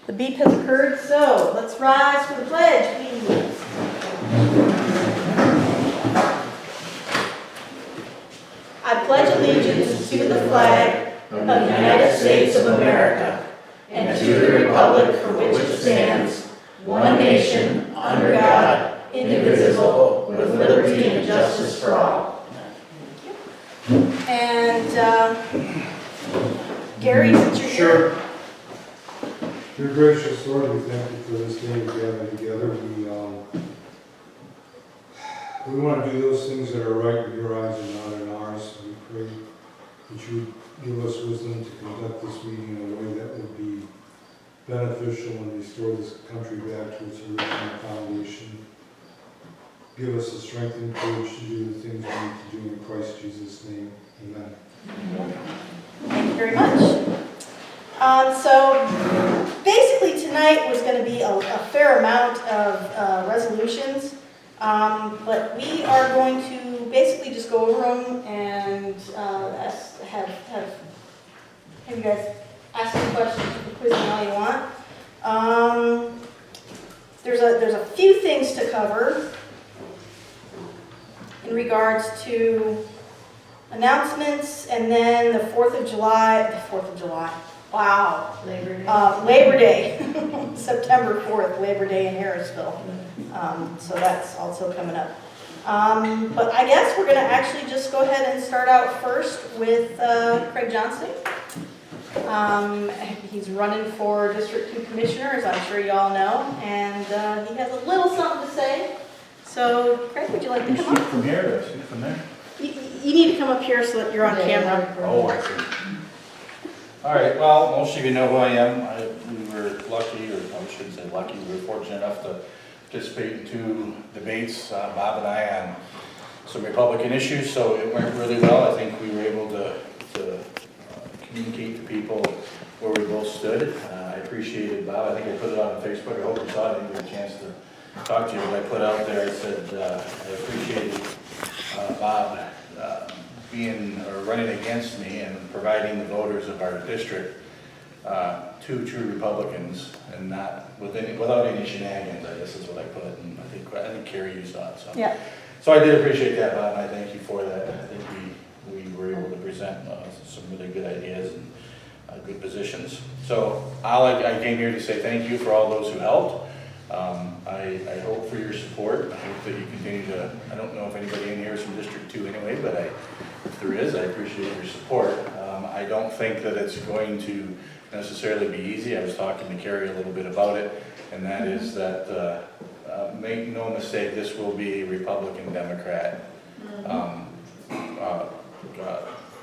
The beep has occurred, so let's rise for the pledge, please. I pledge allegiance to the flag of the United States of America and to the republic for which it stands, one nation, under God, indivisible, with liberty and justice for all. And Gary, since you're here. Dear gracious Lord, we thank you for this day we gather together. We want to do those things that are right in your eyes and not in ours. We pray that you give us wisdom to conduct this meeting in a way that would be beneficial and restore this country back to its original foundation. Give us the strength and courage to do the things we need to do in Christ Jesus' name. Amen. Thank you very much. So basically tonight was going to be a fair amount of resolutions, but we are going to basically just go over them and have you guys ask some questions for quizzing all you want. There's a few things to cover in regards to announcements, and then the 4th of July. Wow. Labor Day. September 4th, Labor Day in Harrisville. So that's also coming up. But I guess we're going to actually just go ahead and start out first with Craig Johnston. He's running for District 2 Commissioner, as I'm sure you all know, and he has a little something to say. So, Craig, would you like to come up? From here or shoot from there? You need to come up here so that you're on camera. Oh, I see. All right, well, most of you know who I am. We were lucky, or I shouldn't say lucky, we were fortunate enough to participate in 2 debates, Bob and I, on some Republican issues, so it went really well. I think we were able to communicate to people where we both stood. I appreciated Bob. I think I put it on Facebook. I hope you saw it. I didn't get a chance to talk to you, but I put out there, I said I appreciated Bob running against me and providing the voters of our district 2 true Republicans, and not without any shenanigans, I guess is what I put. And I think Carrie, you saw it. So. Yeah. So I did appreciate that, Bob, and I thank you for that. I think we were able to present some really good ideas and good positions. So I came here to say thank you for all those who helped. I hope for your support. I hope that you continue to, I don't know if anybody in here is from District 2 anyway, but if there is, I appreciate your support. I don't think that it's going to necessarily be easy. I was talking to Carrie a little bit about it, and that is that, make no mistake, this will be a Republican-Democrat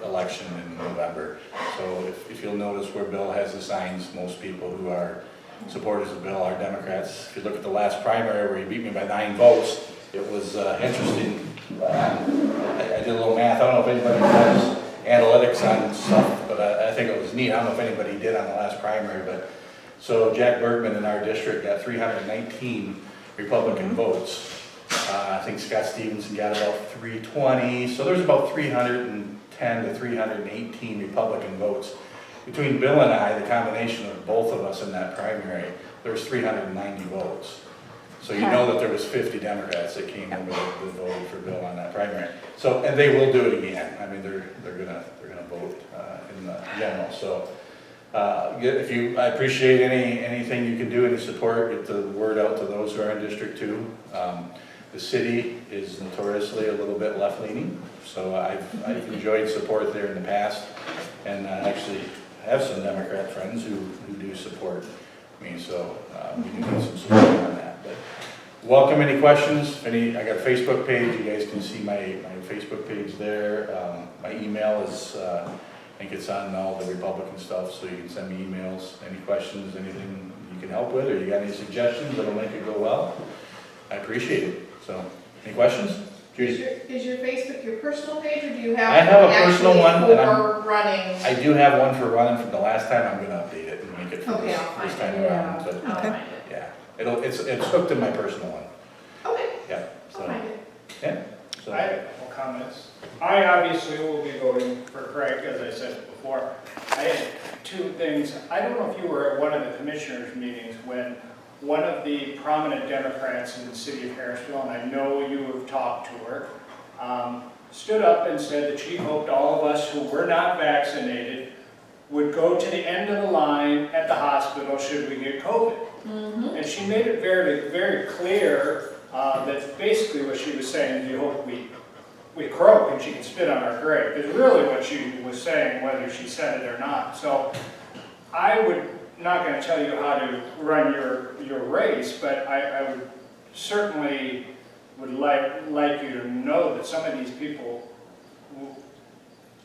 election in November. So if you'll notice where Bill has the signs, most people who are supporters of Bill are Democrats. If you look at the last primary where he beat me by 9 votes, it was interesting. I did a little math. I don't know if anybody does analytics on stuff, but I think it was neat. I don't know if anybody did on the last primary, but so Jack Bergman in our district got 319 Republican votes. I think Scott Stevenson got about 320. So there's about 310 to 318 Republican votes. Between Bill and I, the combination of both of us in that primary, there was 390 votes. So you know that there was 50 Democrats that came in that voted for Bill on that primary. So, and they will do it again. I mean, they're gonna vote in the general. So, I appreciate anything you can do, any support, get the word out to those who are in District 2. The city is notoriously a little bit left-leaning, so I've enjoyed support there in the past, and actually have some Democrat friends who do support me, so we do need some support on that. But welcome any questions. I got a Facebook page. You guys can see my Facebook page there. My email is, I think it's on all the Republican stuff, so you can send me emails. Any questions, anything you can help with, or you got any suggestions that'll make it go well, I appreciate it. So, any questions? Is your Facebook your personal page, or do you have? I have a personal one, and for running. I do have one for running from the last time. I'm going to update it and make it for Okay, this, I'll find this time it. around. But, I'll find it. yeah, it's hooked in my personal one. Okay. Yeah. I'll find it. Yeah. So I have no comments. I obviously will be voting for Craig, as I said before. I had two things. I don't know if you were at one of the commissioners' meetings when one of the prominent Democrats in the city of Harrisville, and I know you have talked to her, stood up and said that she hoped all of us who were not vaccinated would go to the end of the line at the hospital should we get COVID. And she made it very, very clear that basically what she was saying is you hope we croak and she can spit on our grave, is really what she was saying, whether she said it or not. So I would not going to tell you how to run your race, but I would certainly would like you to know that some of these people,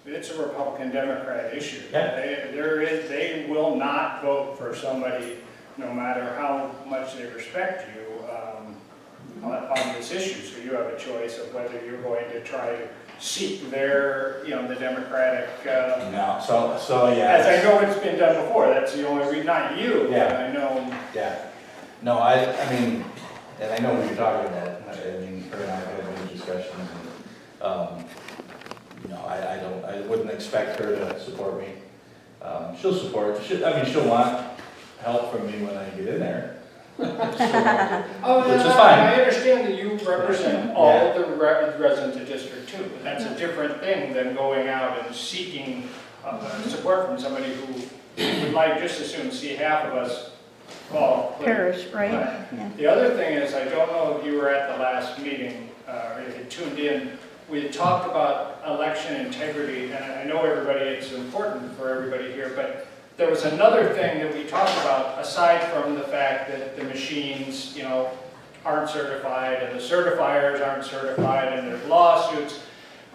it's a Republican-Democrat issue. Yeah. They will not vote for somebody, no matter how much they respect you, on this issue. So you have a choice of whether you're going to try to seek their, the Democratic. No, so yeah. As I know it's been done before. That's the only reason. Not you. Yeah. But I know. Yeah. No, I mean, and I know what you're talking about. I mean, her and I have had many discussions. And, I wouldn't expect her to support me. She'll support. She'll want help from me when I get in there. Oh, which is fine. I understand that you represent all of the residents of District 2, but that's a different thing than going out and seeking support from somebody who would like just as soon see half of us all Perish, right? Yeah. The other thing is, I don't know if you were at the last meeting, or if you tuned in, we had talked about election integrity, and I know it's important for everybody here, but there was another thing that we talked about, aside from the fact that the machines, aren't certified, and the certifiers aren't certified, and there's lawsuits,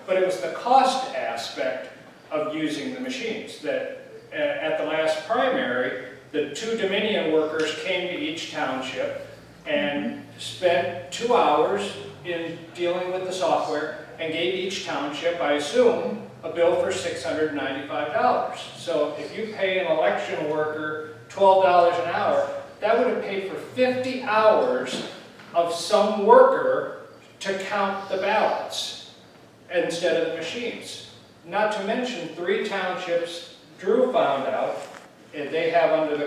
but it was the cost aspect of using the machines. That at the last primary, the 2 Dominion workers came to each township and spent 2 hours in dealing with the software and gave each township, I assume, a bill for $695. So if you pay an election worker $12 an hour, that would have paid for 50 hours of some worker to count the ballots instead of the machines. Not to mention 3 townships, Drew found out, they have under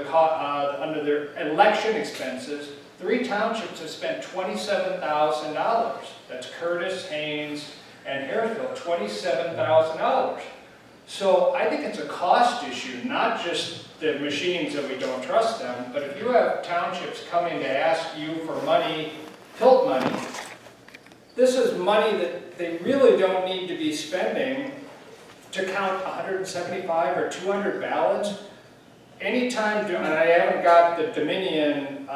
their election expenses, 3 townships have spent $27,000. That's Curtis, Haynes, and Harrisville, $27,000. So I think it's a cost issue, not just the machines that we don't trust them, but if you have townships coming to ask you for money, tilt money, this is money that they really don't need to be spending to count 175 or 200 ballots. Anytime, and I haven't got the Dominion,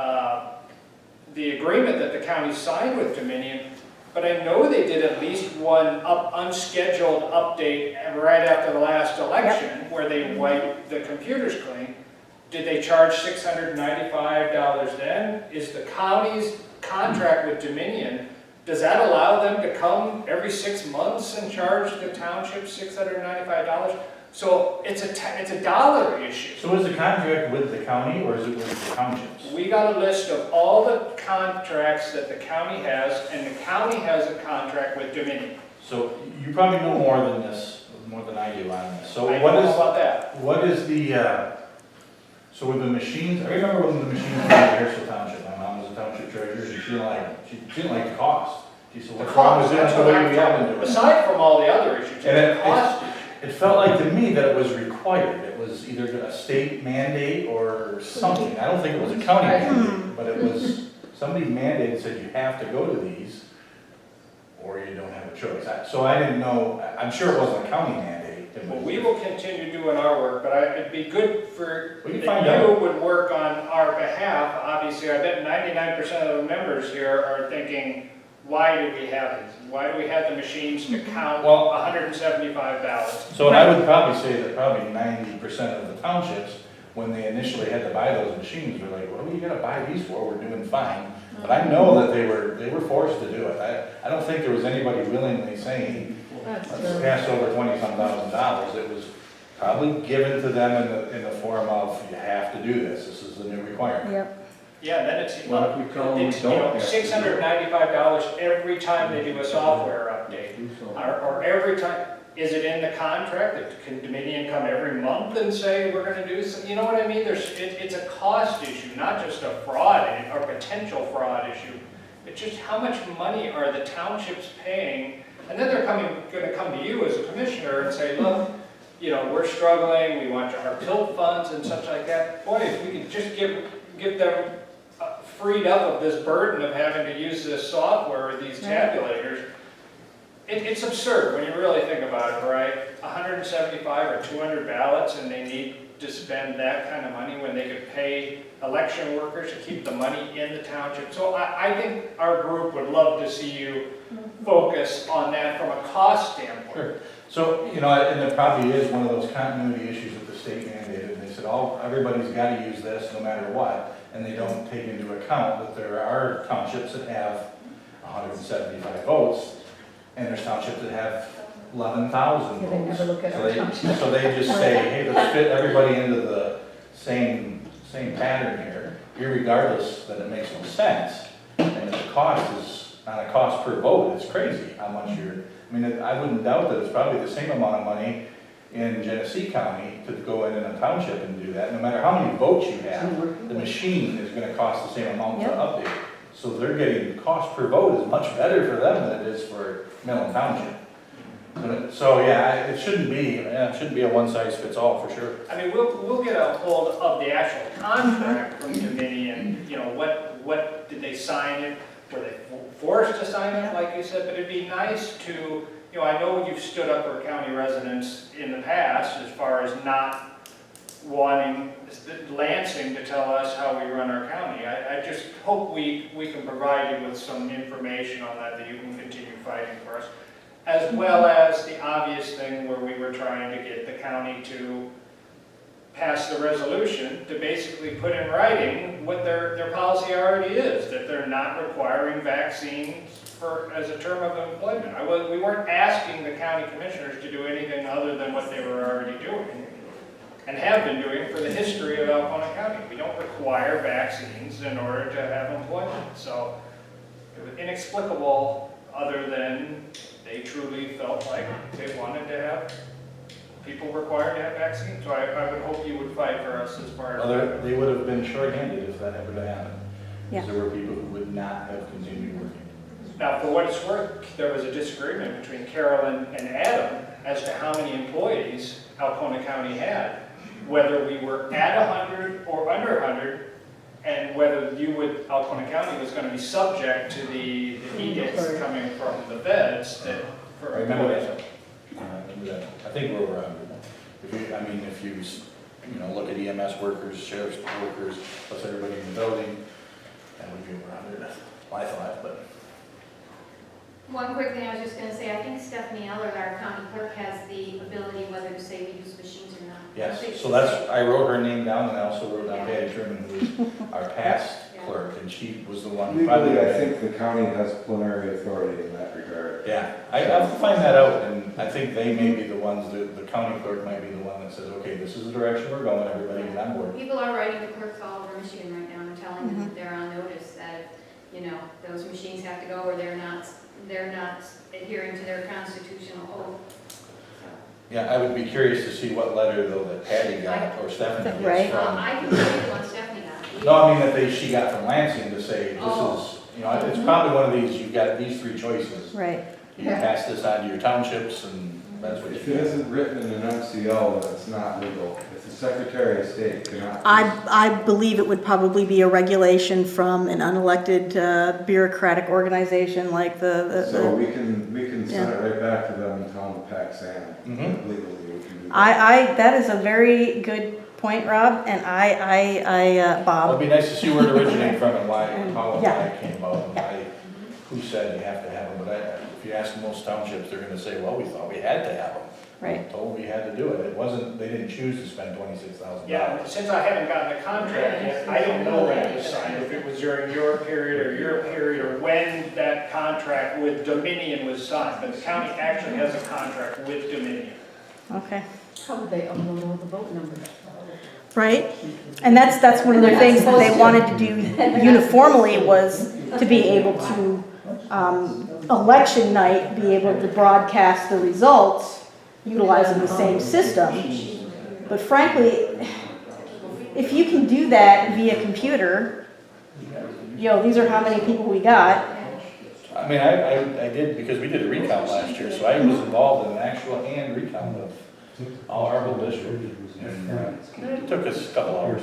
the agreement that the county signed with Dominion, but I know they did at least one unscheduled update right after the last election where they wiped the computers clean. Did they charge $695 then? Is the county's contract with Dominion, does that allow them to come every 6 months and charge the township $695? So it's a dollar issue. So is the contract with the county or is it with the townships? We got a list of all the contracts that the county has, and the county has a contract with Dominion. So you probably know more than this, more than I do on this. So I don't know about that. What is the, so with the machines, I remember when the machines came to Harrisville Township, my mom was a township treasurer, and she didn't like the cost. She said, what's wrong with That's that, the what way I'm we have talking been about. doing it? Aside from all the other issues, And it's a cost issue. It felt like to me that it was required. It was either a state mandate or something. I don't think it was a county mandate, but it was, somebody mandated, said you have to go to these or you don't have a choice. So I didn't know, I'm sure it wasn't a county mandate. Well, we will continue doing our work, but it'd be good for, We can that find you out. would work on our behalf. Obviously, I bet 99% of the members here are thinking, why do we have these? Why do we have the machines to count Well, 175 ballots? So I would probably say that probably 90% of the townships, when they initially had to buy those machines, were like, what are you gonna buy these for? We're doing fine. But I know that they were forced to do it. I don't think there was anybody willingly saying, let's pass over $20-some thousand. It was probably given to them in the form of, you have to do this. This is the new requirement. Yep. Yeah, then it's, What if we tell them we don't have to? $695 every time they do a software update. Or every time, Is it in the contract that can Dominion come every month and say, we're gonna do some, you know what I mean? It's a cost issue, not just a fraud or potential fraud issue. It's just how much money are the townships paying? And then they're gonna come to you as a commissioner and say, look, you know, we're struggling, we want our tilt funds and such like that. Boy, if we could just give them freed up of this burden of having to use this software or these tabulators. It's absurd when you really think about it, right? 175 or 200 ballots and they need to spend that kind of money when they could pay election workers to keep the money in the township. So I think our group would love to see you focus on that from a cost standpoint. Sure. So, you know, and it probably is one of those continuity issues that the state mandated. They said, everybody's got to use this no matter what, and they don't take into account that there are townships that have 175 votes, and there's townships that have 11,000 Yeah, they votes. never look at our township. So they just say, hey, let's fit everybody into the same pattern here, irregardless that it makes no sense. And the cost is, on a cost per vote, it's crazy how much I mean, I wouldn't doubt that it's probably the same amount of money in Genesee County to go in a township and do that. No matter how many votes you have, the machine is gonna cost the same amount to update. So they're getting, the cost per vote is much better for them than it is for Millen Township. So yeah, it shouldn't be a one size fits all for sure. I mean, we'll get a hold of the actual contract from Dominion, you know, what did they sign it? Were they forced to sign it, like you said? But it'd be nice to, you know, I know you've stood up for county residents in the past as far as not wanting Lansing to tell us how we run our county. I just hope we can provide you with some information on that you can continue fighting for us. As well as the obvious thing where we were trying to get the county to pass the resolution to basically put in writing what their policy already is, that they're not requiring vaccines as a term of employment. We weren't asking the county commissioners to do anything other than what they were already doing and have been doing for the history of Alcona County. We don't require vaccines in order to have employment. So it was inexplicable, other than they truly felt like they wanted to have people required to have vaccines. So I would hope you would fight for us as far as They would have been shorthanded if that would have happened. Yeah. Because there were people who would not have continued working. Now, for what it's worth, there was a disagreement between Carolyn and Adam as to how many employees Alcona County had, whether we were at 100 or under 100, and whether Alcona County was going to be subject to the edicts coming from the feds that for I remember employees. that. I think we're over 100. If you look at EMS workers, sheriff's workers, plus everybody in the building, that would be over 100. I thought, but. One quick thing I was just going to say, I think Stephanie Eller, our county clerk, has the ability whether to say we use machines or not. Yes, so I wrote her name down, and I also wrote down Patty Truman, who was our past clerk, and she was the one who probably. Legally, I think the county has plenary authority in that regard. Yeah, I'll find that out, and I think they may be the ones, the county clerk might be the one that says, okay, this is the direction we're going, everybody is on board. People are writing to clerks all over Michigan right now and telling them that they're on notice that, those machines have to go or they're not adhering to their constitutional oath. Yeah, I would be curious to see what letter, though, that Patty got, or Stephanie Right. gets from. I can tell you the one Stephanie got. No, I mean, that she got from Lansing to say, this is, it's probably one of these, you've got these three choices. Right. You can pass this on to your townships, and that's what you If it do. isn't written in an MCL, then it's not legal. If the Secretary of State cannot. I believe it would probably be a regulation from an unelected bureaucratic organization like So we can send it right back to them and tell them to pack sand. Mhm. Legally, we can do that. that is a very good point, Rob, and It'd Bob. be nice to see where it originated from and why, how and Yeah. why it came about, and why, who said you have to have them. But if you ask most townships, they're gonna say, well, we thought we had to have them. Right. Told we had to do it. It wasn't, they didn't choose to spend $26,000. Yeah, since I haven't gotten the contract yet, I don't know when it was signed, if it was during your period or when that contract with Dominion was signed. But the county actually has a contract with Dominion. Okay. How would they upload all the vote numbers? Right? And that's one of the things that they wanted to do uniformly was to be able to, election night, be able to broadcast the results utilizing the same system. But frankly, if you can do that via computer, these are how many people we got. I mean, I did, because we did a recount last year, so I was involved in an actual hand recount of our whole district. And it took us a couple hours.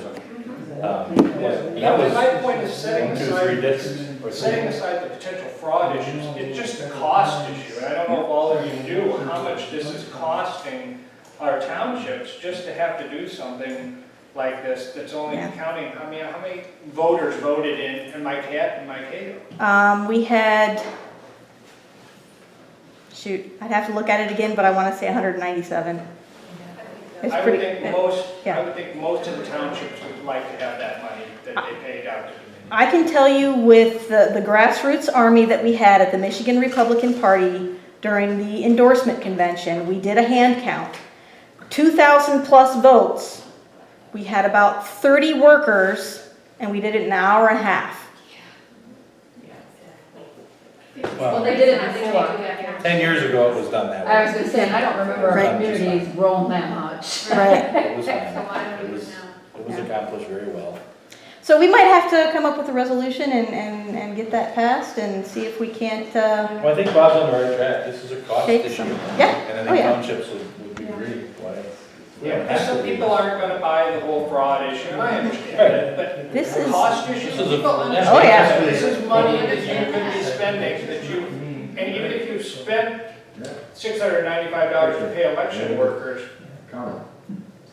My point is setting 1, 2, 3 districts. aside the potential fraud issues, it's just a cost issue. And I don't know if all of you knew how much this is costing our townships just to have to do something like this that's only counting, how many voters voted in Mankato? We had, I'd have to look at it again, but I want to say 197. It's I would think most of the townships would like to have that money that they paid out to Dominion. I can tell you with the grassroots army that we had at the Michigan Republican Party during the endorsement convention, we did a hand count. 2,000 plus votes. We had about 30 workers, and we did it in an hour and a half. Well, they did it before. 10 years ago, it was done that way. I was gonna say, I don't remember our Right. communities growing that much. Right. It was So fine. why don't we do it It was accomplished very well. So we might have to come up with a resolution and get that passed and see if we can't, Well, I think Bob's on the right track. This is a cost Shake issue. some- yeah. And I Oh, think yeah. townships would be great. Yeah, because some people aren't gonna buy the whole fraud issue, and I understand it, but This the is- cost issue, This is a- people yeah. understand. Oh, yeah. This is money that you could be spending, and even if you spent $695 to pay election workers,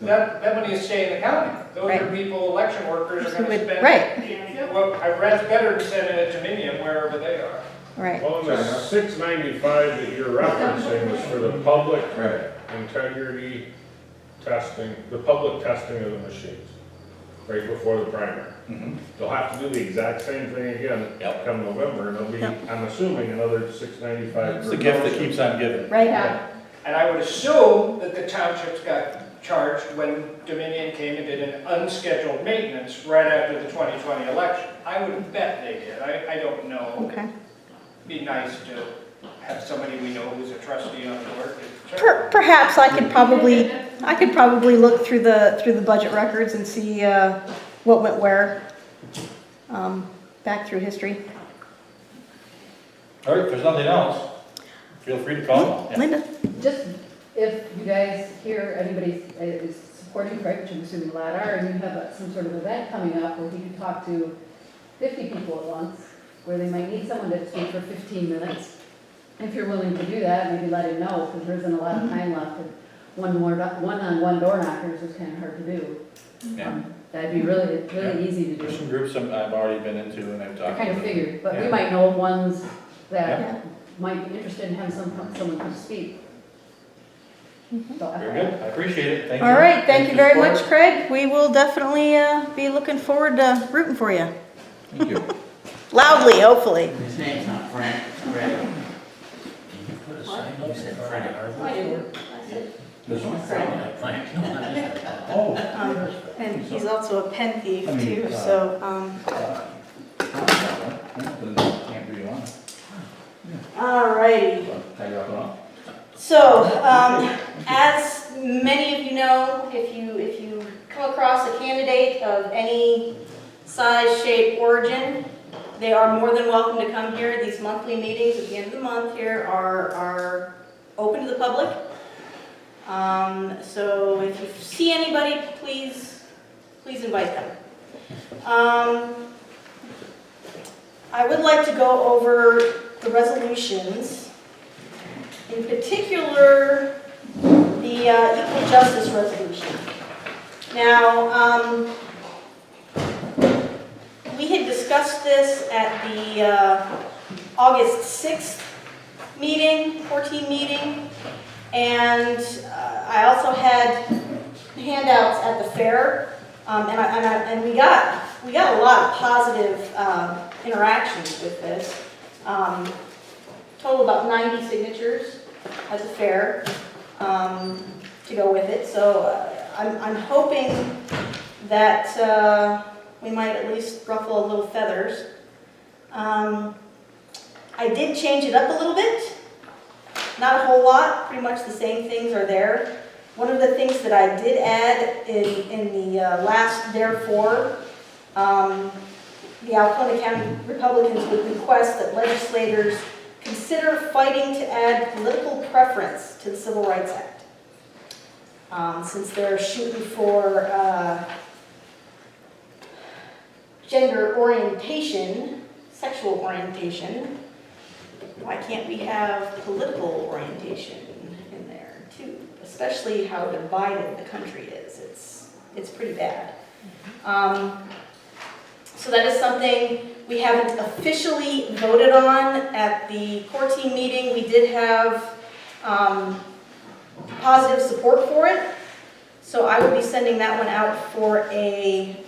that money is staying in the county. Those are Right. people, election workers are gonna spend. Right. Well, I read it's better than sending it to Dominion, wherever they are. right. Well, the 695 that you're referencing was for the public Right. integrity testing, the public testing of the machines, right before the primary. Mhm. They'll have to do the exact same thing again Yep. come November, and there'll be, Yep. I'm assuming, another 695. It's the gift that keeps on giving. Right. Yeah. And I would assume that the townships got charged when Dominion came and did an unscheduled maintenance right after the 2020 election. I would bet they did. I don't know. Okay. Be nice to have somebody we know who's a trustee on the board. to check. Perhaps I could probably look through the budget records and see what went where, back through history. All right, if there's nothing else, feel free to call. Yeah. Linda? Just if you guys hear anybody is supporting Craig, which I'm assuming a lot are, and you have some sort of event coming up where he can talk to 50 people at once, where they might need someone to speak for 15 minutes. If you're willing to do that, maybe let him know, because there isn't a lot of time left. And one-on-one door knockers is kind of hard to do. Yeah. That'd be really easy to There's do. some groups I've already been into and I've I talked kind to. of figured, but we Yeah. might know ones that Yeah. might be interested in having someone come speak. So, Very good, I appreciate it, thank you. All right, thank you very for the much, support. Craig. We will definitely be looking forward to rooting for you. Thank you. Loudly, hopefully. His name's not Frank, it's Greg. Can you put a sign, you said Frank. There's one Frank. Oh. And he's also a pen thief too, so, Can't be on. all righty. Tag up and off. So, as many of you know, if you come across a candidate of any size, shape, origin, they are more than welcome to come here. These monthly meetings at the end of the month here are open to the public. So if you see anybody, please invite them. I would like to go over the resolutions. In particular, the equal justice resolution. Now, we had discussed this at the August 6th meeting, 14 meeting, and I also had handouts at the fair, and we got a lot of positive interactions with this. Total about 90 signatures at the fair to go with it. So I'm hoping that we might at least ruffle a little feathers. I did change it up a little bit. Not a whole lot, pretty much the same things are there. One of the things that I did add in the last therefore, the Alcona County Republicans would request that legislators consider fighting to add political preference to the Civil Rights Act. Since they're shooting for gender orientation, sexual orientation, why can't we have political orientation in there too? Especially how divided the country is. It's pretty bad. So that is something we haven't officially voted on at the core team meeting. We did have positive support for it. So I will be sending that one out for a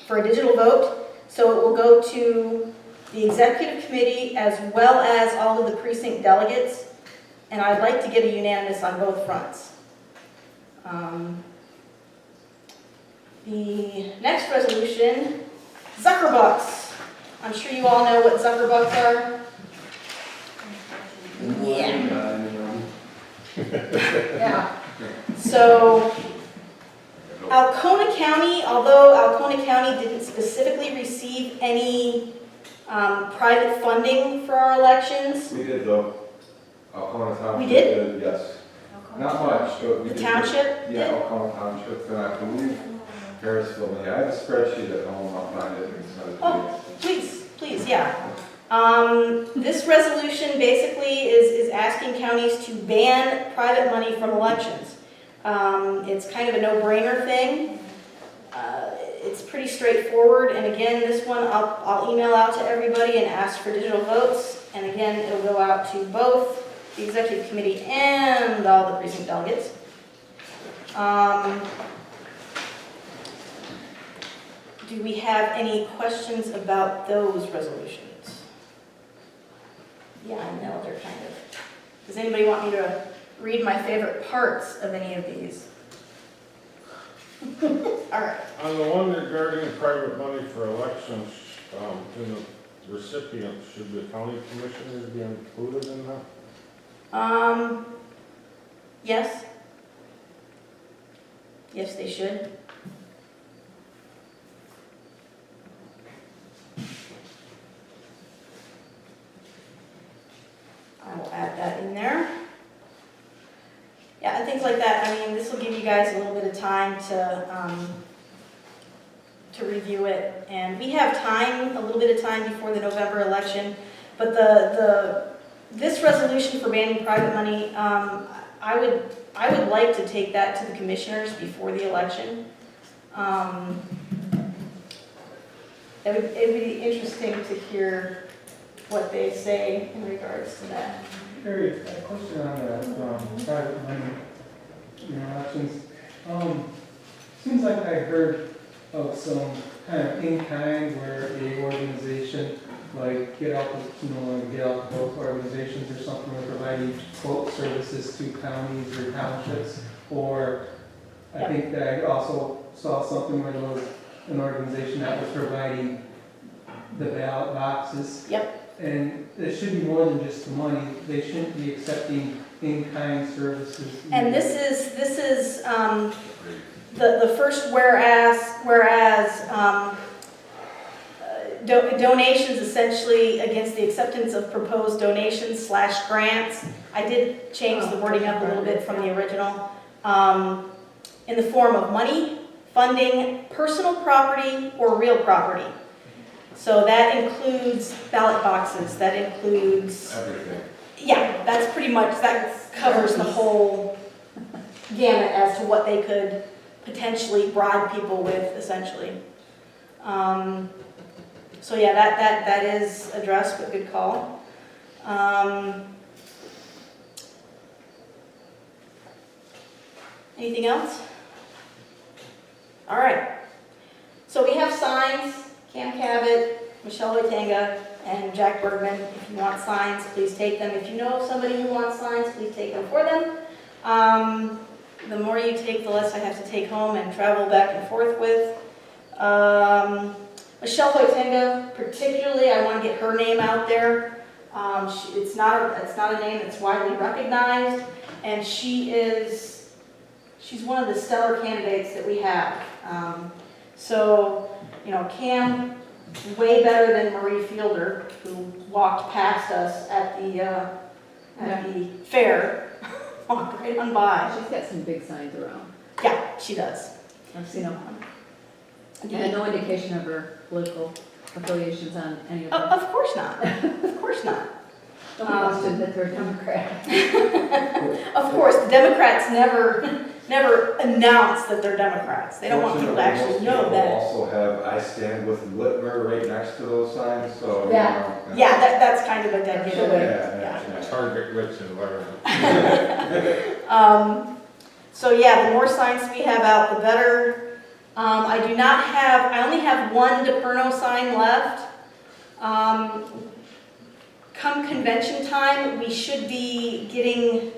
digital vote. So it will go to the executive committee as well as all of the precinct delegates. And I'd like to get a unanimous on both fronts. The next resolution, Zuckerbucks. I'm sure you all know what Zuckerbucks are. Yeah. Yeah. So, Alcona County, although Alcona County didn't specifically receive any private funding for our elections, We did though. Alcona Township. We did? Yes. Not much, but we the did. township Yeah, did. Alcona Township, and I believe Harrisville, yeah, I have a spreadsheet at home, I'll find it and send it to Oh, please, yeah. This resolution basically is asking counties to ban private money from elections. It's kind of a no-brainer thing. It's pretty straightforward, and again, this one I'll email out to everybody and ask for digital votes, and again, it'll go out to both the executive committee and all the precinct delegates. Do we have any questions about those resolutions? Yeah, I know, they're kind of... Does anybody want me to read my favorite parts of any of these? All right. On the one regarding private money for elections, in the recipients, should the county commissioners be included in that? Yes. Yes, they should. I will add that in there. Yeah, and things like that. I mean, this will give you guys a little bit of time to review it. And we have time, a little bit of time before the November election. But this resolution for banning private money, I would like to take that to the commissioners before the election. It would be interesting to hear what they say in regards to that. Harry, a question on that, private money in elections. Seems like I heard of some kind of in-kind where a organization, like Get Out the Vote organizations or something, are providing vote services to counties or townships, or I think that I also saw something where there was an organization that was providing the ballot boxes. Yep. And it should be more than just the money. They shouldn't be accepting in-kind services. And this is the first whereas donations essentially against the acceptance of proposed donations / grants. I did change the wording up a little bit from the original. In the form of money, funding, personal property, or real property. So that includes ballot boxes, that includes... Everything. Yeah, that's pretty much, that covers the whole gamut as to what they could potentially bribe people with, essentially. So yeah, that is addressed, but good call. Anything else? All right. So we have signs. Cam Cabot, Michelle Witanga, and Jack Bergman. If you want signs, please take them. If you know of somebody who wants signs, please take them for them. The more you take, the less I have to take home and travel back and forth with. Michelle Witanga, particularly, I want to get her name out there. It's not a name that's widely recognized, and she's one of the stellar candidates that we have. So, you know, Cam, way better than Marie Fielder, who walked past us at the fair, walked right on by. She's got some big signs around. Yeah, she does. I've seen them. And no indication of her political affiliations on any of them. Of course not. Of course not. Don't question that they're Democrat. Of course, the Democrats never announce that they're Democrats. They don't want people to actually know that. Also have "I stand with Whitmer" right next to those signs, so. Yeah. Yeah, that's kind of a dead giveaway. Yeah. Target rich environment. So yeah, the more signs we have out, the better. I only have one DePerno sign left. Come convention time, we should be getting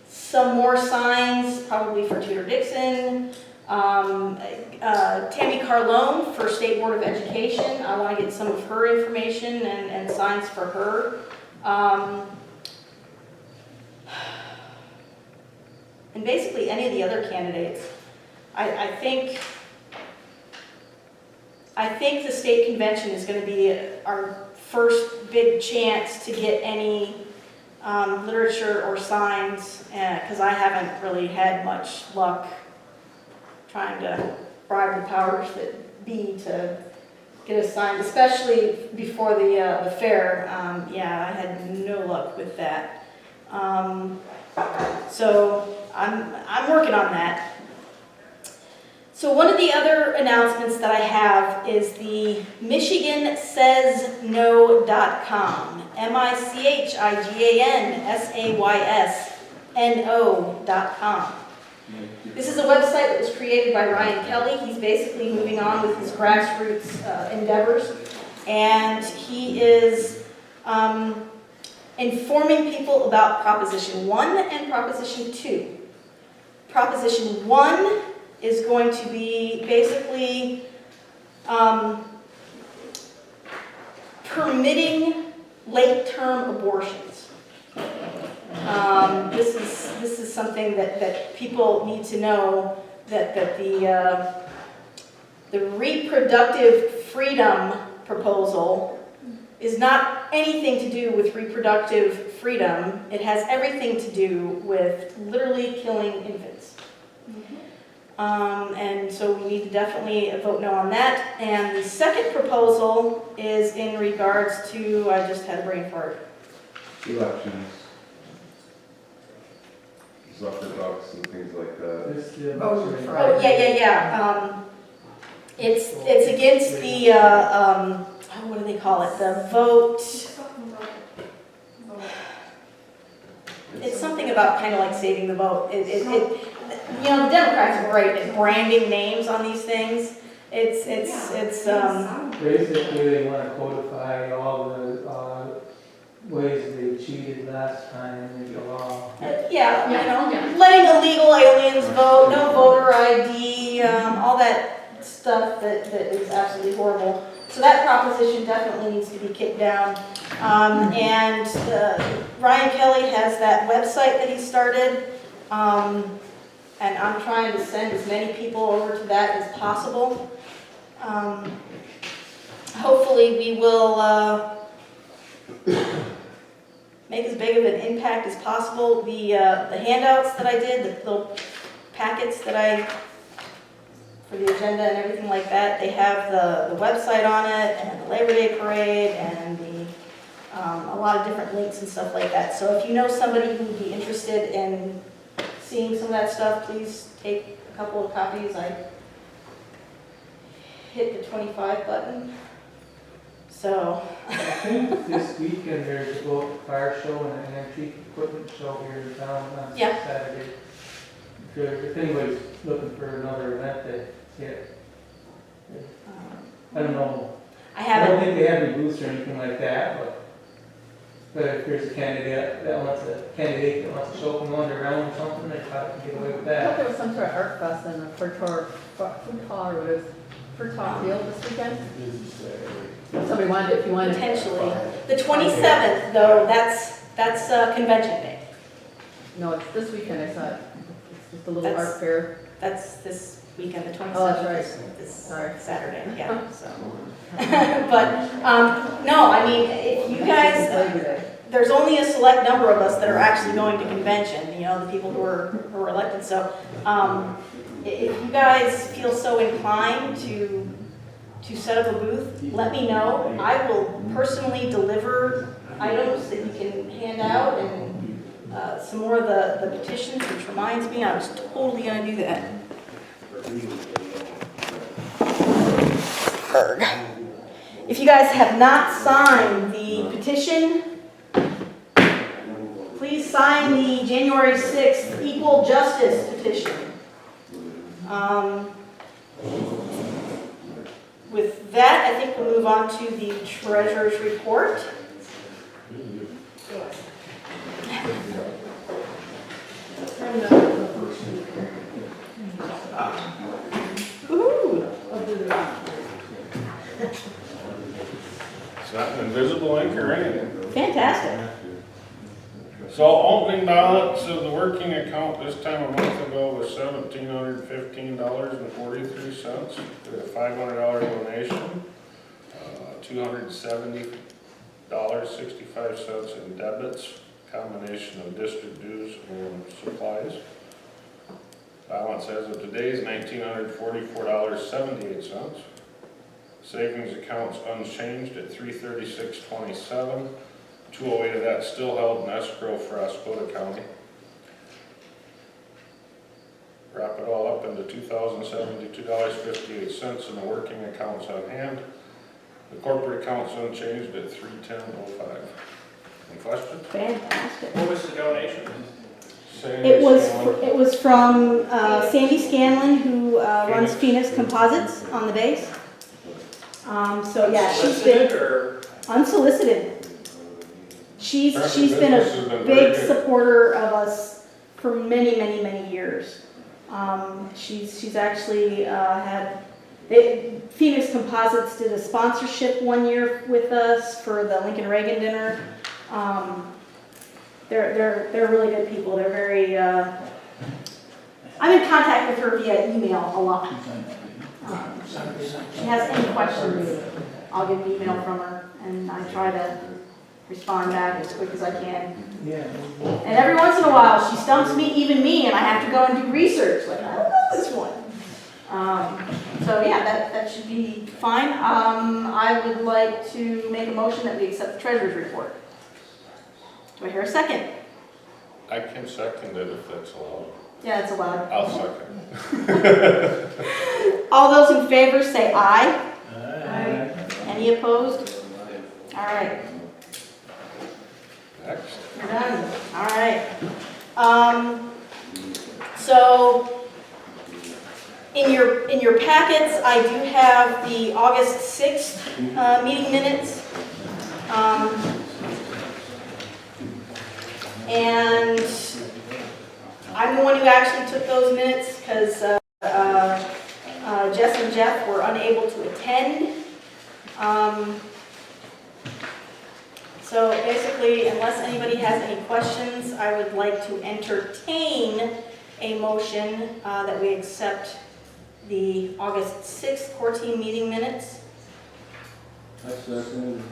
some more signs, probably for Tudor Dixon. Tammy Carlone for State Board of Education. I want to get some of her information and signs for her. And basically any of the other candidates. I think the state convention is going to be our first big chance to get any literature or signs, because I haven't really had much luck trying to bribe the powers that be to get us signed, especially before the fair. Yeah, I had no luck with that. So I'm working on that. So one of the other announcements that I have is the MichiganSaysNo.com, MichiganSaysNo.com. This is a website that was created by Ryan Kelly. He's basically moving on with his grassroots endeavors, and he is informing people about Proposition 1 and Proposition 2. Proposition 1 is going to be basically permitting late-term abortions. This is something that people need to know, that the reproductive freedom proposal is not anything to do with reproductive freedom. It has everything to do with literally killing infants. And so we need to definitely vote no on that. And the second proposal is in regards to, I just had a brain fart. Elections. Soccer bucks and things like that. Oh, yeah. It's against the, what do they call it? The vote. It's something about kind of like saving the vote. You know, the Democrats are great at branding names on these things. Basically, they want to codify all the ways they cheated last time in the law. Yeah, you know, letting illegal aliens vote, no voter ID, all that stuff that is absolutely horrible. So that proposition definitely needs to be kicked down. And Ryan Kelly has that website that he started, and I'm trying to send as many people over to that as possible. Hopefully we will make as big of an impact as possible. The handouts that I did, the little packets that for the agenda and everything like that, they have the website on it, and the Labor Day Parade, and a lot of different links and stuff like that. So if you know somebody who would be interested in seeing some of that stuff, please take a couple of copies. I hit the 25 button. So. I think this weekend there's a boat fire show and an antique equipment show here in town on Saturday. If anybody's looking for another event to hit, I don't know. I don't think they have any booths or anything like that, but if there's a candidate that wants to show up and wander around or something, they probably can get away with I thought that. there was some sort of art fest in the Furtaw Field this weekend. Somebody wanted, if you wanted. potentially. The 27th, though, that's convention day. No, it's this weekend, I saw it. It's just a little That's- art fair. That's this weekend, the 27th. Oh, that's right. is Sorry. Saturday, yeah, so. But, no, I mean, if you guys, Labor Day. there's only a select number of us that are actually going to convention, you know, the people who are elected, so, if you guys feel so inclined to set up a booth, let me know. I will personally deliver items that you can hand out and, some more of the petitions, which reminds me, I was totally gonna do that. If you guys have not signed the petition, please sign the January 6th Equal Justice petition. With that, I think we'll move on to the treasurer's report. Ooh, It's not an invisible ink or anything. fantastic. So opening balance of the working account this time a month ago was $1,715.43. We had a $500 donation, $270.65 in debits, combination of district dues and supplies. Balance as of today is $1,944.78. Savings accounts unchanged at $336.27. 208 of that still held in escrow for Oscoda County. Wrap it all up into $2,072.58 in the working accounts on hand. The corporate accounts unchanged at $310.05. Any questions? Fantastic. What was the donation? It was from Sandy Scanlon, who runs Phoenix Composites on the base. So yeah, she's been unsolicited. She's been a big supporter of us for many, many, many years. She's actually Phoenix Composites did a sponsorship one year with us for the Lincoln Reagan dinner. They're really good people. They're very. I'm in contact with her via email a lot. If she has any questions, I'll get an email from her, and I try to respond back as quick as I can. And every once in a while, she stumps me, even me, and I have to go and do research. Like, I don't know this one. So yeah, that should be fine. I would like to make a motion that we accept the treasurer's report. Do I hear a second? I can second it if that's allowed. Yeah, it's allowed. I'll second. All those in favor say aye. Aye. Any opposed? All right. Next. We're done. All right. So in your packets, I do have the August 6th meeting minutes. And I'm the one who actually took those minutes because Jess and Jeff were unable to attend. So basically, unless anybody has any questions, I would like to entertain a motion that we accept the August 6th core team meeting minutes. I second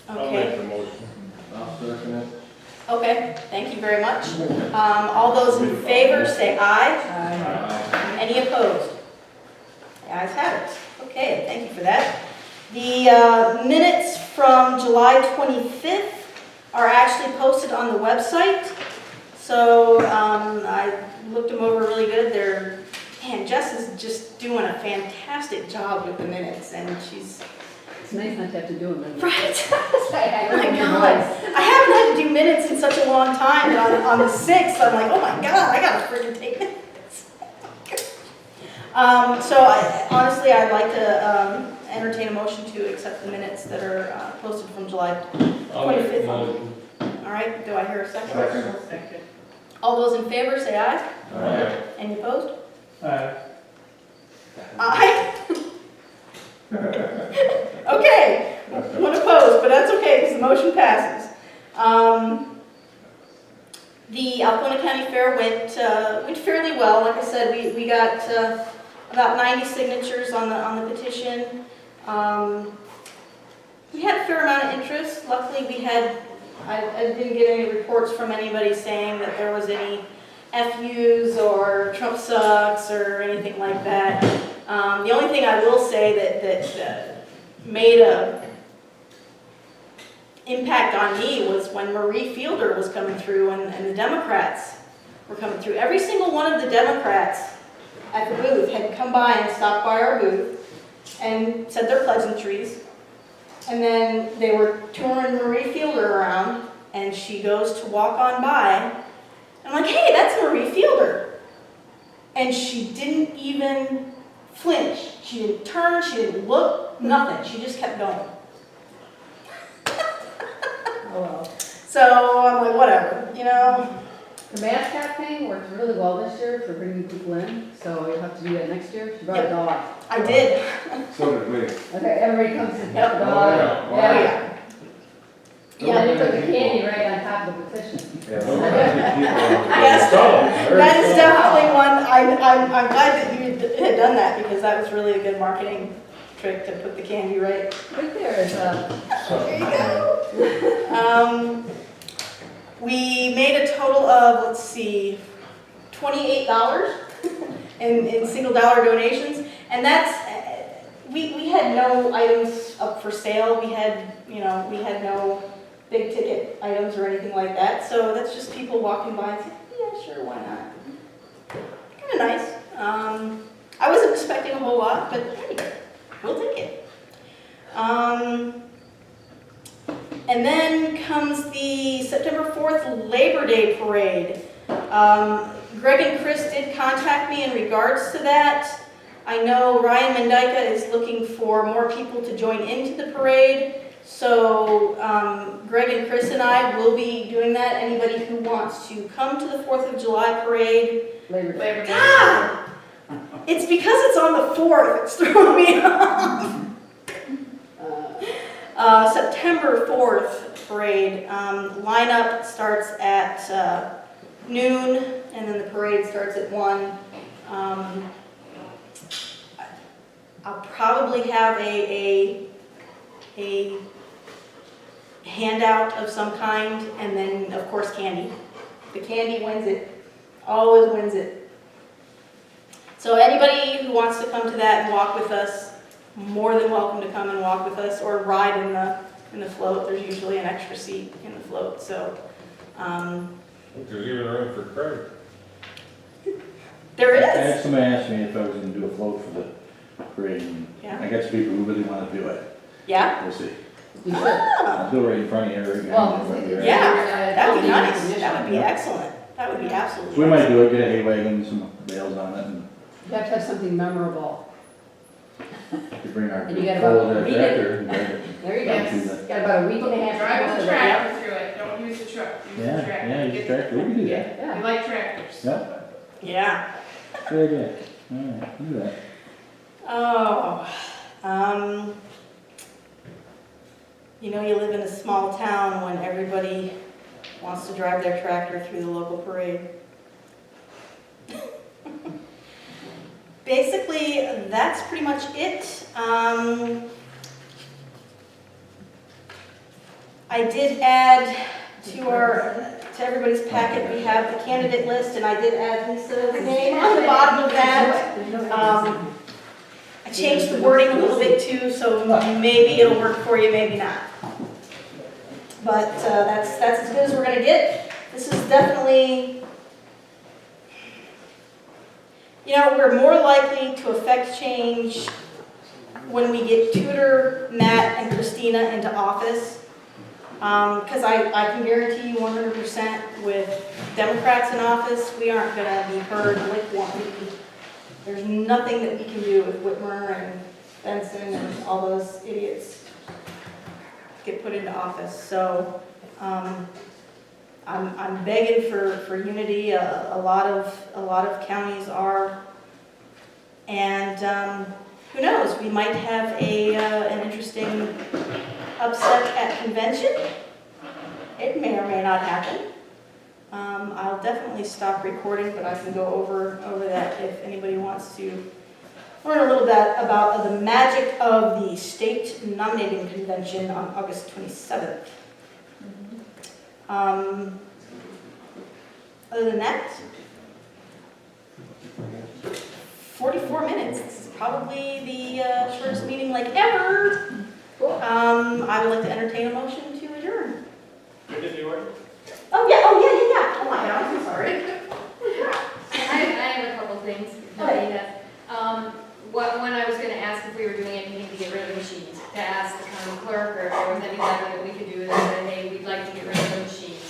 I'll Okay. make the motion. I'll second it. Okay, thank you very much. All those in favor say aye. Aye. Any opposed? The ayes have it. Okay, thank you for that. The minutes from July 25th are actually posted on the website. So I looked them over really good. Man, Jess is just doing a fantastic job with the minutes, and she's It's nice not to have to do them. right. Oh my God, I haven't had to do minutes in such a long time, and on the 6th, I'm like, oh my God, I gotta freaking take minutes. So honestly, I'd like to entertain a motion to accept the minutes that are posted from July 25th. All right, do I hear a second? Second. All those in favor, say aye. Aye. Any opposed? Aye. Aye. Okay, fair went fairly well. Like I said, we got about 90 signatures on the petition. We had a fair amount of interest. Luckily, I didn't get any reports from anybody saying that there was any FUs or Trump sucks or anything like that. The only thing I will say that made a impact on me was when Marie Fielder was coming through and the Democrats were coming through. Every single one of the Democrats at the booth had come by and stopped by our booth and said their pleasantries. And then they were touring Marie Fielder around, and she goes to walk on by. And I'm like, hey, that's Marie Fielder. And she didn't even flinch. She didn't turn, she didn't look, nothing. She just kept going. Oh, well. So I'm like, whatever, you know. The mascot thing worked really well this year for bringing people in, so you'll have to do that next year. She brought a dog. I did. So did we. Okay, everybody comes to Yep. pet the Oh, dog. yeah. Oh, yeah. And then they put the candy right on top of the petition. Yeah, those are the people out there. Yes, Very that is cool. definitely one. I'm glad that you had done that because that was really a good marketing trick to put the candy right. Right there is There you go. We made a total of, let's see, $28 in single dollar donations, and that's we had no items up for sale. We had no big ticket items or anything like that. So that's just people walking by and saying, yeah, sure, why not? Kind of nice. I wasn't expecting a whole lot, but anyway, we'll take it. And then comes the September 4th Labor Day Parade. Greg and Chris did contact me in regards to that. I know Ryan Mendyka is looking for more people to join into the parade. So Greg and Chris and I will be doing that. Anybody who wants to come to the 4th of July parade. Labor Day. Labor Day. Ah! It's because it's on the 4th. It's throwing me off. September 4th parade. Lineup starts at noon, and then the parade starts at 1. I'll probably have a handout of some kind, and then, of course, candy. The candy wins it. Always wins it. So anybody who wants to come to that and walk with us, more than welcome to come and walk with us or ride in the float. There's usually an extra seat in the float, so There's even room for Craig. there I is. had somebody asked me if I was gonna do a float for the parade, and Yeah. I got some people who really wanna do it. Yeah. We'll see. You should. Ah, I'll do it right in front of you, right behind Well, you, right there. yeah, that would be nice. Recognition. That would be excellent. That would be So absolutely. we might excellent. do it, get a hay wagon, some bales on it, and You have to have something memorable. we bring our And you got full about of a that week. tractor. and bring it. There you go. Yes. Got about a week and a half. to Drive go the to tractor through it, don't use the truck, use the Yeah, tractor. yeah, use tractor, we can do that. Yeah. We like tractors. Yeah, Yeah. very good. All right, we'll do that. Oh, you live in a small town when everybody wants to drive their tractor through the local parade. Basically, that's pretty much it. I did add to everybody's packet, we have the candidate list, and I did add Lisa's name on the bottom of that. I changed the wording a little bit too, so maybe it'll work for you, maybe not. But that's as good as we're gonna get. This is definitely, we're more likely to affect change when we get Tudor, Matt, and Christina into office. Because I can guarantee you 100% with Democrats in office, we aren't gonna be heard like one. There's nothing that we can do with Whitmer and Benson and all those idiots get put into office. So I'm begging for unity. A lot of counties are, and who knows? We might have an interesting upset at convention. It may or may not happen. I'll definitely stop recording, but I can go over that if anybody wants to learn a little bit about the magic of the state nominating convention on August 27th. Other than that, 44 minutes. This is probably the shortest meeting like ever. I would like to entertain a motion to adjourn. Good to do it. Oh yeah. Oh my God, I'm so sorry. I have a couple things. When I was going to ask if we were doing anything to get rid of the machines, to ask the county clerk or if there was any letter that we could do that said, hey, we'd like to get rid of the machines.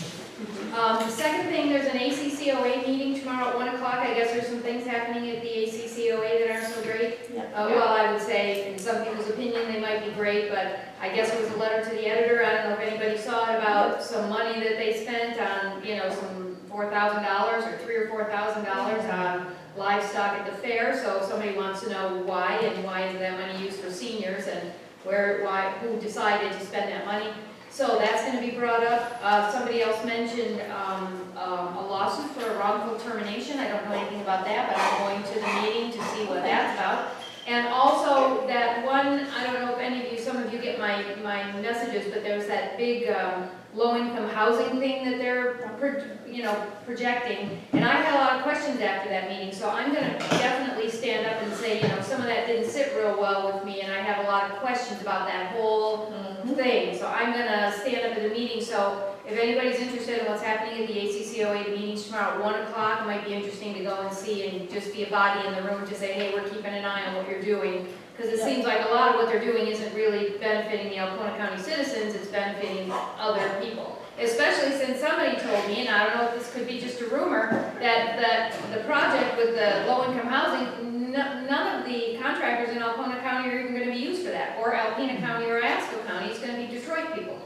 The second thing, there's an ACCOA meeting tomorrow at 1 o'clock. I guess there's some things happening at the ACCOA that aren't so great. Well, I would say, in some people's opinion, they might be great, but I guess it was a letter to the editor. I don't know if anybody saw it about some money that they spent on, some $4,000 or $3,000 or $4,000 on livestock at the fair. So if somebody wants to know why and why is that money used for seniors and who decided to spend that money. So that's going to be brought up. Somebody else mentioned a lawsuit for a wrongful termination. I don't know anything about that, but I'm going to the meeting to see what that's about. And also that one, I don't know if any of you, some of you get my messages, but there's that big low-income housing thing that they're projecting. And I had a lot of questions after that meeting, so I'm going to definitely stand up and say, some of that didn't sit real well with me, and I have a lot of questions about that whole thing. So I'm going to stand up at the meeting. So if anybody's interested in what's happening at the ACCOA, the meeting's tomorrow at 1 o'clock. It might be interesting to go and see and just be a body in the room to say, hey, we're keeping an eye on what you're doing. Because it seems like a lot of what they're doing isn't really benefiting the Alcona County citizens, it's benefiting other people. Especially since somebody told me, and I don't know if this could be just a rumor, that the project with the low-income housing, none of the contractors in Alcona County are even going to be used for that, or Alpena County or Asco County. It's going to be Detroit people.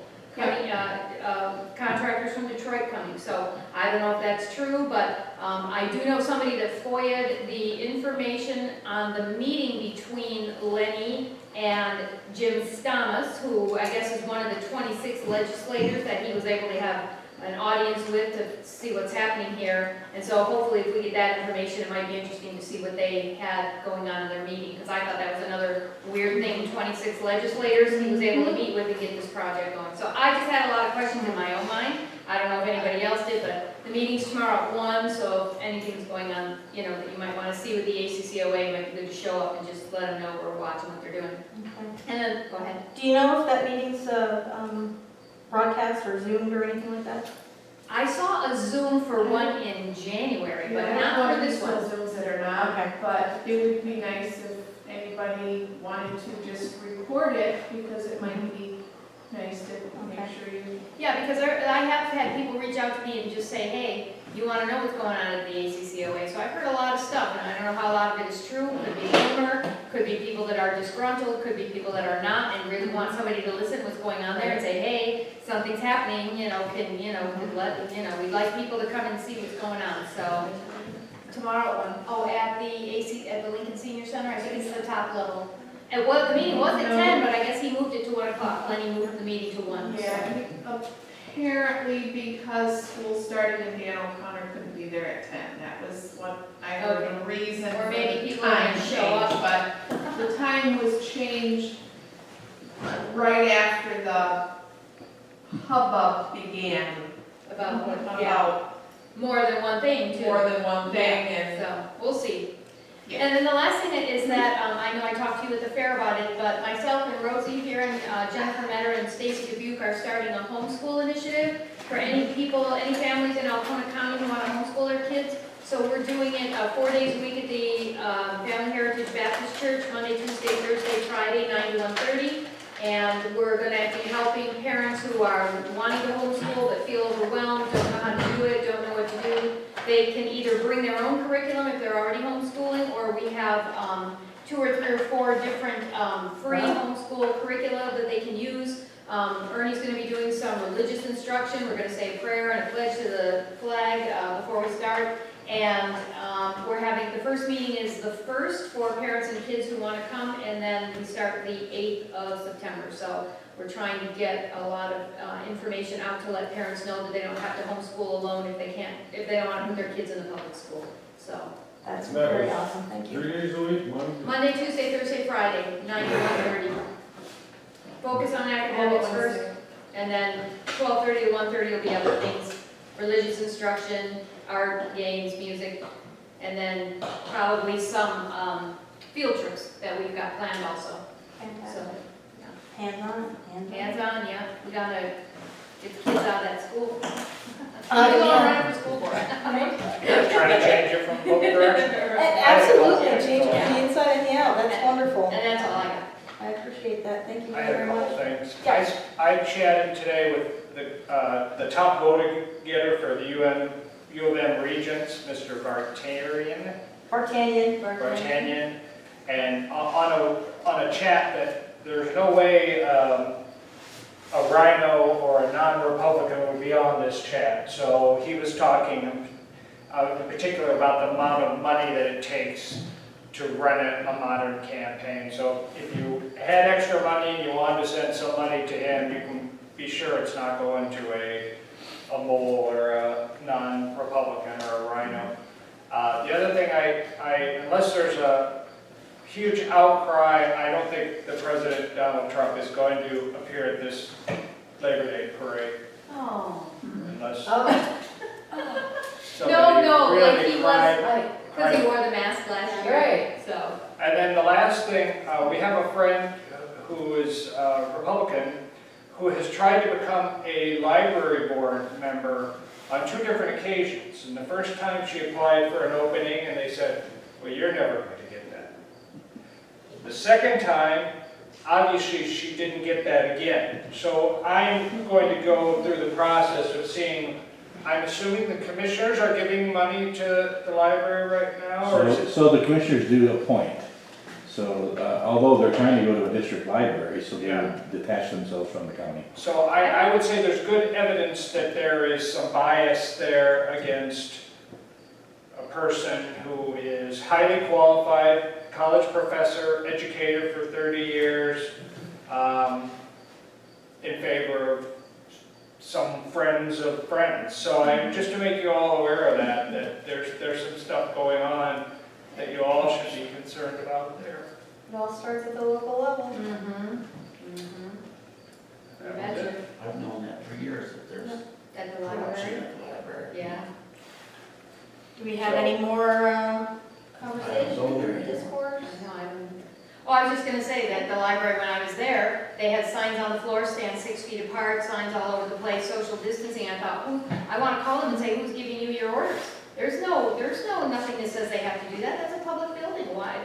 Contractors from Detroit coming. So I don't know if that's true, but I do know somebody that FOIA'd the information on the meeting between Lenny and Jim Stamas, who I guess is one of the 26 legislators that he was able to have an audience with to see what's happening here. And so hopefully if we get that information, it might be interesting to see what they had going on in their meeting, because I thought that was another weird thing, 26 legislators he was able to meet with and get this project going. So I just had a lot of questions in my own mind. I don't know if anybody else did, but the meeting's tomorrow at 1, so if anything's going on, that you might want to see with the ACCOA, it might be good to show up and just let them know we're watching what they're doing. And then, go ahead. Do you know if that meeting's broadcast or Zoomed or anything like that? I saw a Zoom for one in January, but not for this one. Zooms that are not, Okay. but it would be nice if anybody wanted to just record it, because it might be nice to make sure you. Yeah, because I have had people reach out to me and just say, hey, you want to know what's going on at the ACCOA. So I've heard a lot of stuff, and I don't know how a lot of it is true. Could be rumor, could be people that are disgruntled, could be people that are not and really want somebody to listen to what's going on there and say, hey, something's happening, we'd like people to come and see what's going on. So tomorrow at the Lincoln Senior Center, I think it's the top level. And the meeting was at 10, but I guess he moved it to 1 o'clock. Lenny moved the meeting to 1. Yeah, apparently because school started in Dan O'Connor couldn't be there at 10. That was what I heard, a reason Or for maybe the people time didn't show change, up. but the time was changed right after the hubbub began About what? about More than one thing, too. more than one thing, and So, we'll see. Yeah. And then the last thing is that, I know I talked to you at the fair about it, but myself and Rosie here and Jennifer Metter and Stacy Dubuque are starting a homeschool initiative for any families in Alcona County who want to homeschool their kids. So we're doing it 4 days a week at the Family Heritage Baptist Church, Monday, Tuesday, Thursday, Friday, 9 to 1:30. And we're going to be helping parents who are wanting to homeschool but feel overwhelmed, don't know how to do it, don't know what to do. They can either bring their own curriculum if they're already homeschooling, or we have 2 or 3 or 4 different free homeschool curricula that they can use. Ernie's going to be doing some religious instruction. We're going to say a prayer and a pledge to the flag before we start. And we're having, the first meeting is the 1st for parents and kids who want to come, and then we start the 8th of September. So we're trying to get a lot of information out to let parents know that they don't have to homeschool alone if they don't want to put their kids in the public school. So That's very awesome, thank you. 3 days a week, Monday, Tuesday, Thursday, Friday, 9 to 1:30. Focus on academics first, and then 12:30 to 1:30 will be other things, religious instruction, art, games, music, and then probably some field trips that we've got planned also. So, Hands-on? hands-on, yeah, we gotta get the kids out of that school. Yeah. We're going around for school board. Trying to change it from both directions. Absolutely, change it from the inside and the out, that's wonderful. And that's all I got. I appreciate that, thank you I had a very couple much. things. Yeah. I chatted today with the top vote getter for the U of M Regents, Mr. Bartanian, and on a chat that there's no way a rhino or a non-Republican would be on this chat. So he was talking in particular about the amount of money that it takes to run a modern campaign. So if you had extra money and you wanted to send some money to him, you can be sure it's not going to a mole or a non-Republican or a rhino. The other thing, unless there's a huge outcry, I don't think the President Donald Trump is going to appear at this Labor Day parade Oh. unless No, somebody like really he cried. was, because he wore the mask last year. Right. So, And then the last thing, we have a friend who is Republican who has tried to become a library board member on 2 different occasions. And the first time she applied for an opening and they said, well, you're never going to get that. The second time, obviously she didn't get that again. So I'm going to go through the process of seeing, I'm assuming the commissioners are giving money to the library right now? Or is it So the commissioners do appoint. So although they're trying to go to a district library, so they Yeah. detach themselves from the county. So I would say there's good evidence that there is some bias there against a person who is highly qualified, college professor, educator for 30 years, in favor of some friends of friends. So just to make you all aware of that there's some stuff going on that you all should be concerned about there. It all starts at the local level. Imagine I've known that for years, that there's at the corruption library. at the library. Yeah. Do we have any more conversation over or here. discourse? No, I was just gonna say that the library, when I was there, they had signs on the floor, stand 6 feet apart, signs all over the place, social distancing. I thought, I wanna call them and say, who's giving you your orders? There's nothing that says they have to do that. That's a public building. Why?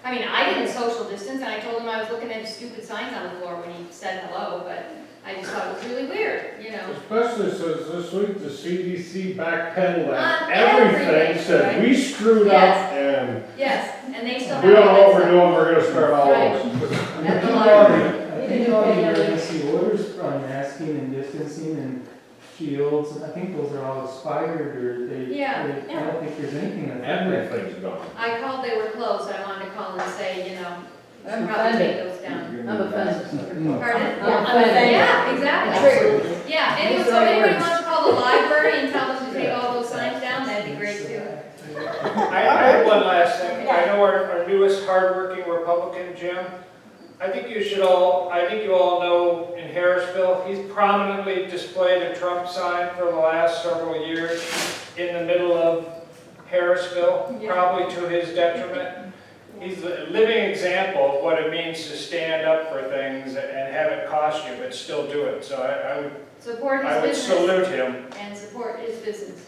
I mean, I didn't social distance, and I told him I was looking at his stupid signs on the floor when he said hello, but I just thought it was really weird, you know? Especially since this week the CDC backpedaled On at everything, everything, said we screwed up Yes. and Yes, and they still have. we don't know what we're that doing, we're gonna start all Right. over. stuff. At the I library. think all the emergency orders on masking and distancing and shields, I think those are all expired or Yeah. I don't think there's anything that. Everything's gone. I called, they were closed. I wanted to call and say, you know, I'm probably take offended. those down. I'm offended. Pardon? I'm offended. Yeah, exactly. True. Yeah, anyway, Those so are if anybody words. wants to call the library and tell them to take all those signs down, that'd be great too. I have one last thing. I know our newest hardworking Republican, Jim. I think you all know in Harrisville, he's prominently displayed a Trump sign for the last several years in the middle of Harrisville, Yeah. probably to his detriment. He's a living example of what it means to stand up for things and have it cost you, but still do it. So Support I his would business salute him. and support his business.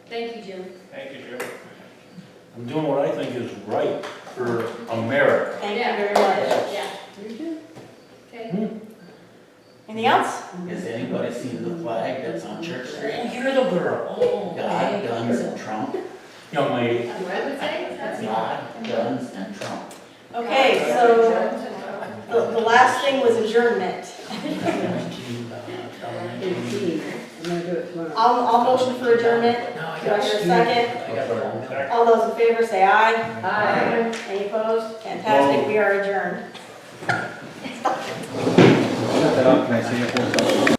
Thank you, Jim. Thank you, Jim. I'm doing what I think is right for America. Thank you Yeah. very much. Yeah. Okay. Anything else? Has anybody seen the flag that's on Church Street? You're the girl. Oh, God, guns, and Trump. Young lady. What did it say? That's God, guns, and Trump. Okay, so the last thing was adjournment. 18. I'm gonna do it tomorrow. I'll motion for adjournment. Do I hear a second? I got one. All those in favor say aye. Aye. Any opposed? Fantastic, we are adjourned. Shut that up, can I say it for a second?